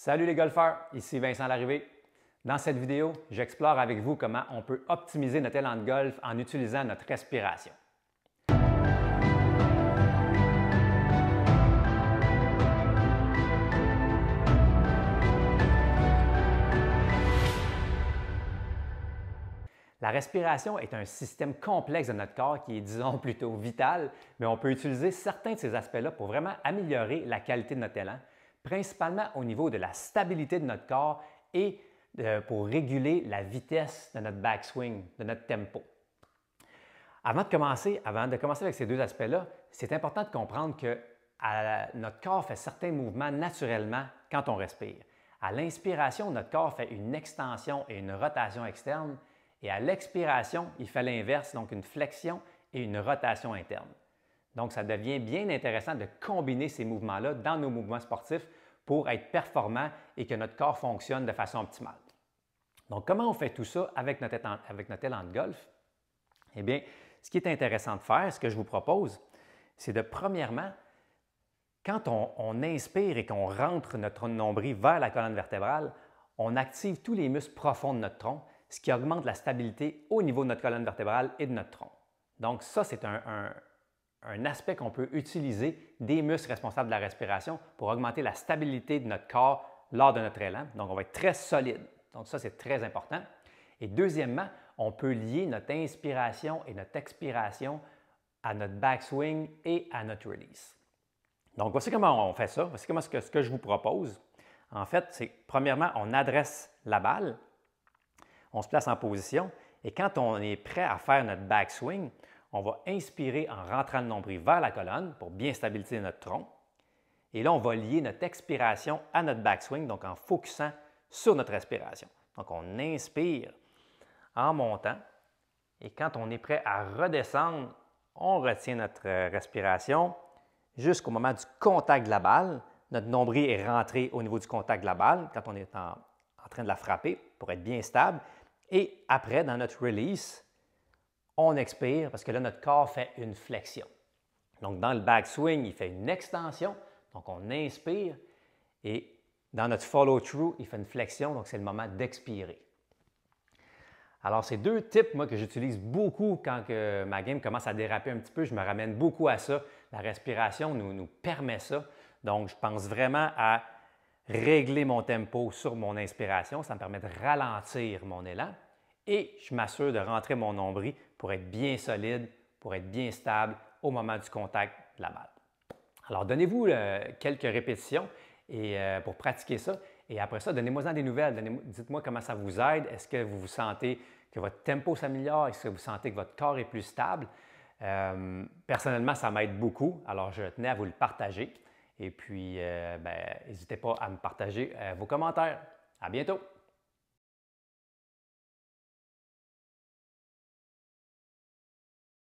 Salut les golfeurs, ici Vincent Larrivée. Dans cette vidéo, j'explore avec vous comment on peut optimiser notre élan de golf en utilisant notre respiration. La respiration est un système complexe de notre corps qui est, disons, plutôt vital, mais on peut utiliser certains de ces aspects-là pour vraiment améliorer la qualité de notre élan, principalement au niveau de la stabilité de notre corps et pour réguler la vitesse de notre backswing, de notre tempo. Avant de commencer avec ces deux aspects-là, c'est important de comprendre que notre corps fait certains mouvements naturellement quand on respire. À l'inspiration, notre corps fait une extension et une rotation externe, et à l'expiration, il fait l'inverse, donc une flexion et une rotation interne. Donc, ça devient bien intéressant de combiner ces mouvements-là dans nos mouvements sportifs pour être performant et que notre corps fonctionne de façon optimale. Donc, comment on fait tout ça avec notre élan de golf? Eh bien, ce qui est intéressant de faire, ce que je vous propose, c'est de premièrement, quand on inspire et qu'on rentre notre nombril vers la colonne vertébrale, on active tous les muscles profonds de notre tronc, ce qui augmente la stabilité au niveau de notre colonne vertébrale et de notre tronc. Donc ça, c'est un aspect qu'on peut utiliser des muscles responsables de la respiration pour augmenter la stabilité de notre corps lors de notre élan. Donc, on va être très solide. Donc ça, c'est très important. Et deuxièmement, on peut lier notre inspiration et notre expiration à notre backswing et à notre release. Donc, voici comment on fait ça. Voici comment ce que je vous propose. En fait, c'est premièrement, on adresse la balle, on se place en position et quand on est prêt à faire notre backswing, on va inspirer en rentrant le nombril vers la colonne pour bien stabiliser notre tronc. Et là, on va lier notre expiration à notre backswing, donc en focusant sur notre respiration. Donc, on inspire en montant et quand on est prêt à redescendre, on retient notre respiration jusqu'au moment du contact de la balle. Notre nombril est rentré au niveau du contact de la balle quand on est en train de la frapper pour être bien stable. Et après, dans notre release, on expire parce que là, notre corps fait une flexion. Donc, dans le backswing, il fait une extension. Donc, on inspire. Et dans notre follow-through, il fait une flexion. Donc, c'est le moment d'expirer. Alors, c'est deux types, moi, que j'utilise beaucoup quand ma game commence à déraper un petit peu. Je me ramène beaucoup à ça. La respiration nous permet ça. Donc, je pense vraiment à régler mon tempo sur mon inspiration. Ça me permet de ralentir mon élan. Et je m'assure de rentrer mon nombril pour être bien solide, pour être bien stable au moment du contact de la balle. Alors, donnez-vous quelques répétitions pour pratiquer ça. Et après ça, donnez-moi-en des nouvelles. Dites-moi comment ça vous aide. Est-ce que vous sentez que votre tempo s'améliore? Est-ce que vous sentez que votre corps est plus stable? Personnellement, ça m'aide beaucoup. Alors, je tenais à vous le partager. Et puis, n'hésitez pas à me partager vos commentaires. À bientôt!